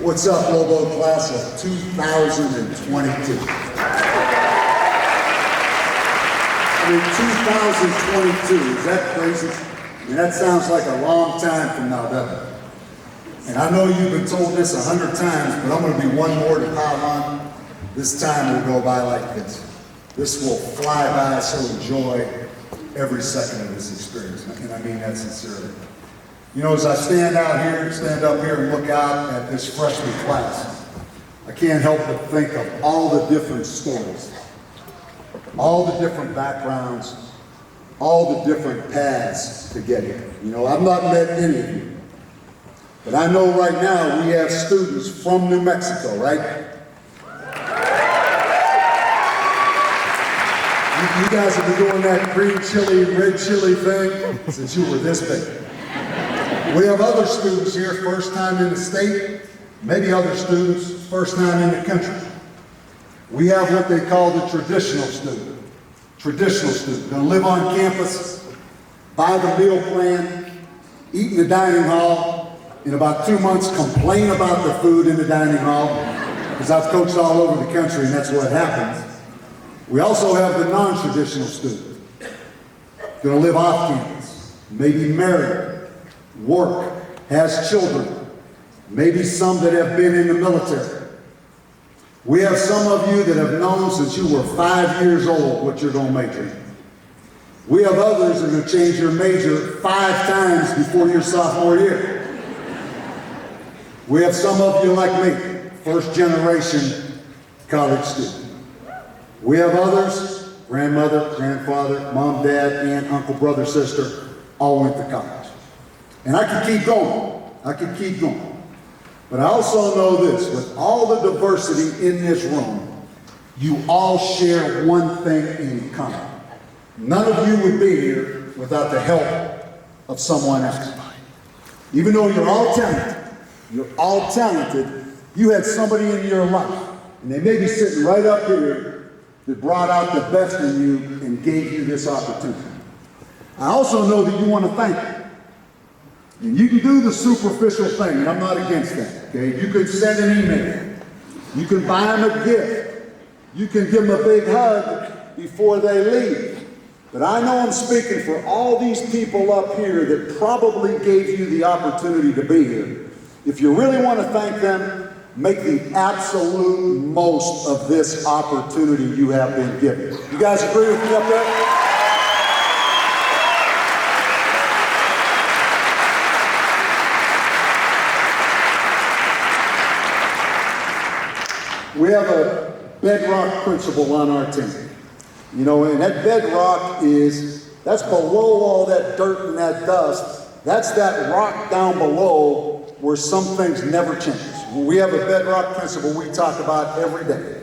What's up, Lobo class of 2022? I mean, 2022, is that crazy? I mean, that sounds like a long time from now, doesn't it? And I know you've been told this 100 times, but I'm going to be one more to pile on. This time will go by like this. This will fly by, so enjoy every second of this experience. And I mean that sincerely. You know, as I stand up here and look out at this freshman class, I can't help but think of all the different stories, all the different backgrounds, all the different paths to get here. You know, I've not met any of you, but I know right now we have students from New Mexico, right? You guys have been doing that green chili, red chili thing since you were this big. We have other students here, first time in the state, maybe other students, first time in the country. We have what they call the traditional student. Gonna live on campus, buy the meal plan, eat in the dining hall, in about 2 months complain about the food in the dining hall, because I've coached all over the country and that's what happens. We also have the non-traditional student. Gonna live off campus, maybe married, work, has children, maybe some that have been in the military. We have some of you that have known since you were 5 years old what you're going to major in. We have others that are going to change your major 5 times before your sophomore year. We have some of you like me, first generation college student. We have others, grandmother, grandfather, mom, dad, aunt, uncle, brother, sister, all went to college. And I could keep going. But I also know this, with all the diversity in this room, you all share one thing in common. None of you would be here without the help of someone else. Even though you're all talented, you had somebody in your life, and they may be sitting right up here, that brought out the best in you and gave you this opportunity. I also know that you want to thank them. And you can do the superficial thing, and I'm not against that, okay? You can send an email. You can buy them a gift. You can give them a big hug before they leave. But I know I'm speaking for all these people up here that probably gave you the opportunity to be here. If you really want to thank them, make the absolute most of this opportunity you have been given. You guys agree with me up there? We have a bedrock principle on our team. You know, and that bedrock that's below all that dirt and that dust. That's that rock down below where some things never change. We have a bedrock principle we talk about every day.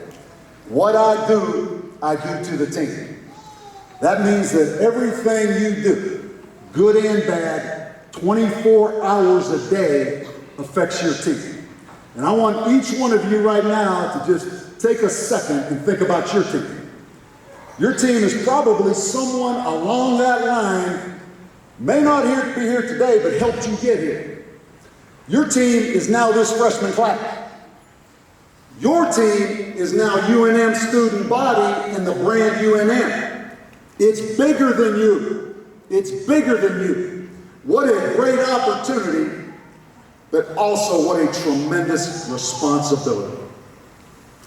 What I do to the team. That means that everything you do, good and bad, 24 hours a day affects your team. And I want each one of you right now to just take a second and think about your team. Your team is probably someone along that line, may not be here today, but helped you get here. Your team is now this freshman class. Your team is now UNM student body in the brand UNM. It's bigger than you. It's bigger than you. What a great opportunity. But also what a tremendous responsibility.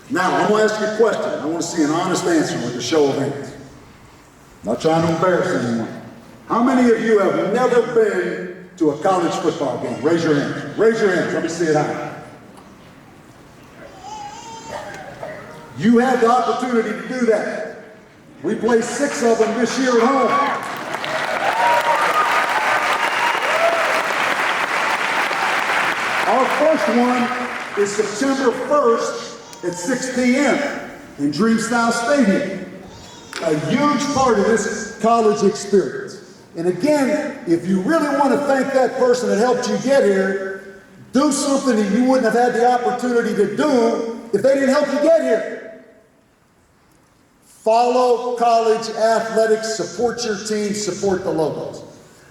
Now, I'm going to ask you a question. I want to see an honest answer with a show of hands. I'm not trying to embarrass anyone. How many of you have never been to a college football game? Raise your hands. Raise your hands. Let me see it high. You had the opportunity to do that. We played 6 of them this year at home. Our first one is September 1st at 6 p.m. in Dreamstyle Stadium. A huge part of this college experience. And again, if you really want to thank that person that helped you get here, do something that you wouldn't have had the opportunity to do if they didn't help you get here. Follow college athletics, support your team, support the Lobos.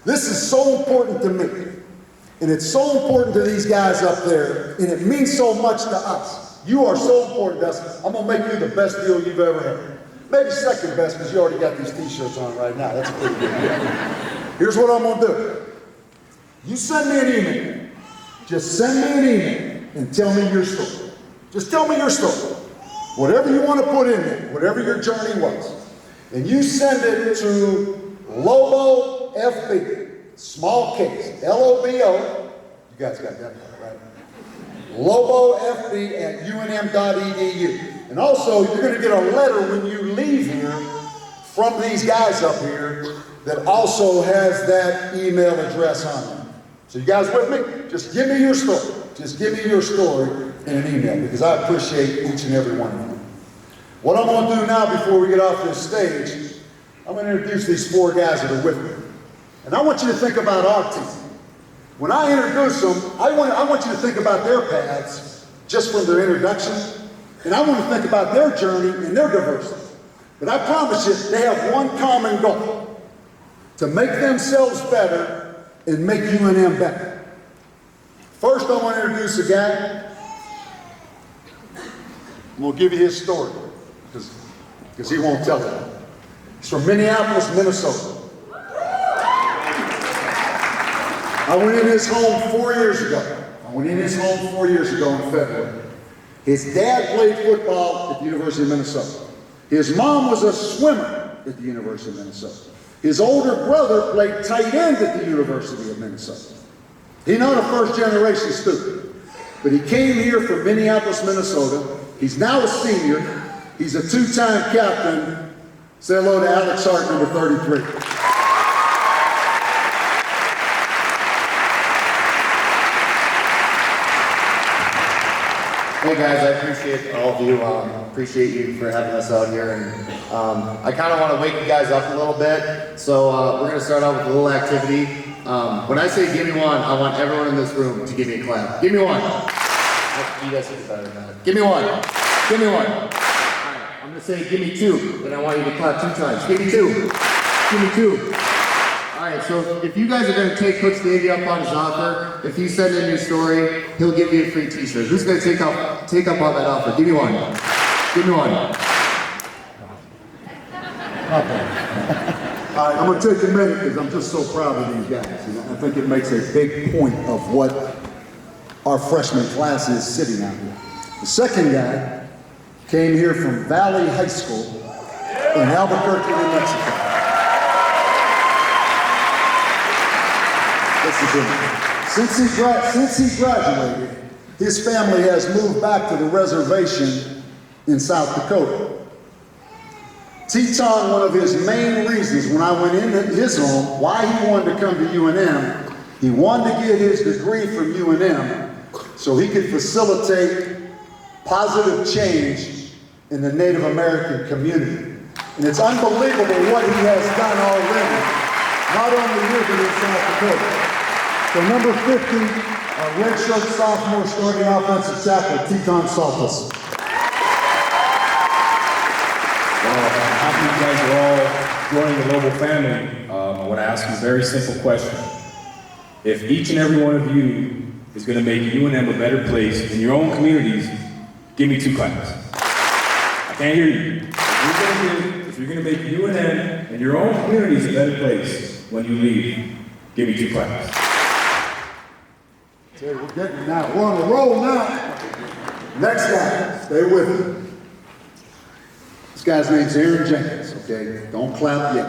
This is so important to me. And it's so important to these guys up there, and it means so much to us. You are so important to us. I'm gonna make you the best deal you've ever had. Maybe second best, because you already got these t-shirts on right now. That's a pretty good deal. Here's what I'm gonna do. You send me an email. Just send me an email and tell me your story. Just tell me your story. Whatever you want to put in there, whatever your journey was. And you send it to Lobo FB, small case, L-O-B-O. You guys got that part, right? Lobo FB at unm.edu. And also, you're going to get a letter when you leave here from these guys up here that also has that email address on it. So you guys with me? Just give me your story. Just give me your story in an email, because I appreciate each and every one of you. What I'm going to do now before we get off this stage, I'm going to introduce these four guys that are with me. And I want you to think about our team. When I introduce them, I want you to think about their paths just from their introduction. And I want to think about their journey and their diversity. But I promise you, they have one common goal: to make themselves better and make UNM better. First, I want to introduce a guy. I'm going to give you his story, because he won't tell it. He's from Minneapolis, Minnesota. I went in his home 4 years ago. in February. His dad played football at the University of Minnesota. His mom was a swimmer at the University of Minnesota. His older brother played tight end at the University of Minnesota. He's not a first-generation student, but he came here from Minneapolis, Minnesota. He's now a senior. He's a two-time captain. Say hello to Alex Hart, number 33. Hey guys, I appreciate all of you. Appreciate you for having us out here, and I kind of want to wake you guys up a little bit. So we're going to start out with a little activity. When I say give me one, I want everyone in this room to give me a clap. Give me one. You guys think better than that. Give me one. Give me one. All right, I'm going to say give me two, and I want you to clap 2 times. Give me 2. Give me 2. All right, so if you guys are going to take Coach Davey up on his offer, if you send in your story, he'll give you a free t-shirt. Who's going to take up on that offer? Give me one. Give me one. All right, I'm going to take a minute because I'm just so proud of these guys. You know, I think it makes a big point of what our freshman class is sitting out here. The second guy came here from Valley High School in Albuquerque, New Mexico. Since he graduated, his family has moved back to the reservation in South Dakota. Teton, one of his main reasons when I went into his home, why he wanted to come to UNM, he wanted to get his degree from UNM so he could facilitate positive change in the Native American community. And it's unbelievable what he has done already, not only here but in South Dakota. So number 50, our redshirt sophomore starting offensive tackle, Teton Saltus. After you guys are all joining the Lobo family, I want to ask you a very simple question. If each and every one of you is going to make UNM a better place in your own communities, give me 2 claps. I can't hear you. If you're going to make UNM and your own communities a better place when you leave, give me 2 claps. Okay, we're getting now. We're on a roll now. Next guy, stay with me. This guy's name's Aaron Jenkins, okay? Don't clap yet.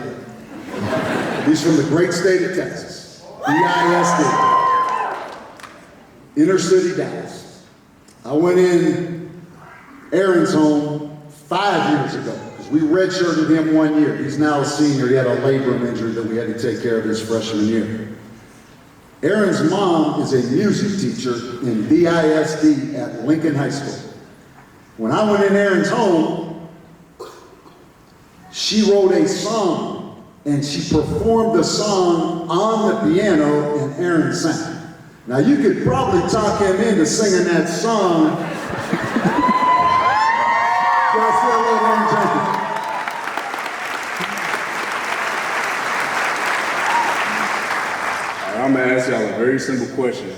He's from the great state of Texas. BISD. Inner city Dallas. I went in Aaron's home 5 years ago because we redshirted him 1 year. He's now a senior. He had a labrum injury that we had to take care of his freshman year. Aaron's mom is a music teacher in BISD at Lincoln High School. When I went in Aaron's home, she wrote a song and she performed the song on the piano and Aaron sang. Now you could probably talk him into singing that song. Guys, say hello to Aaron Jenkins. I'm gonna ask y'all a very simple question.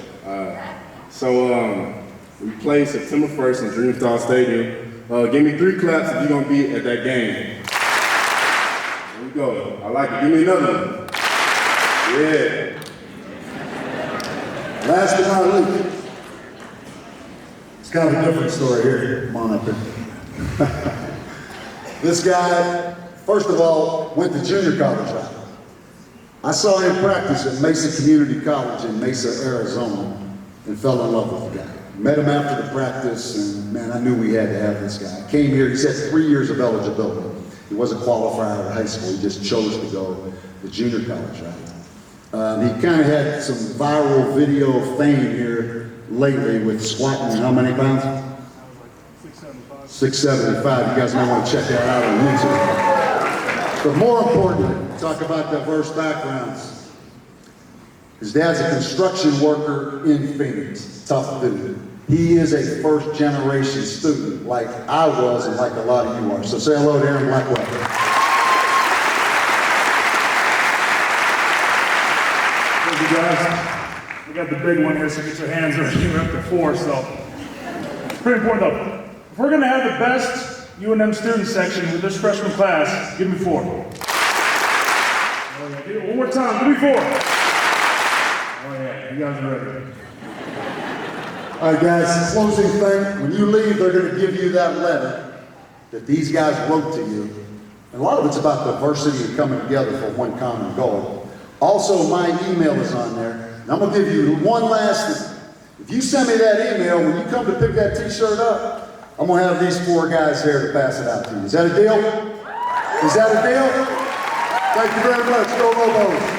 We play September 1st in Dreamstar Stadium. Give me 3 claps if you're gonna be at that game. There we go. I like it. Give me another one. Yeah. Last but not least, it's kind of a different story here. Come on up here. This guy, first of all, went to junior college route. I saw him practice at Mesa Community College in Mesa, Arizona, and fell in love with the guy. Met him after the practice, and man, I knew we had to have this guy. Came here, he said 3 years of eligibility. He wasn't qualified out of high school, he just chose to go to junior college route. He kind of had some viral video fame here lately with squatting how many pounds? 675. 675. You guys might want to check that out on YouTube. But more importantly, talk about diverse backgrounds. His dad's a construction worker in Phoenix. Tough dude. He is a first-generation student, like I was and like a lot of you are. So say hello to Aaron Blackwell. Thank you, guys. We got the big one here, so get your hands ready. We're up to 4, so it's pretty important though. If we're gonna have the best UNM student section with this freshman class, give me 4. Oh, yeah. Give it one more time, give me 4. Oh yeah, you guys are ready. All right, guys, closing thing. When you leave, they're going to give you that letter that these guys wrote to you. And a lot of it's about diversity and coming together for one common goal. Also, my email is on there. And I'm going to give you one last thing. If you send me that email, when you come to pick that t-shirt up, I'm going to have these 4 guys here to pass it out to you. Is that a deal? Is that a deal? Thank you very much. Go Lobos.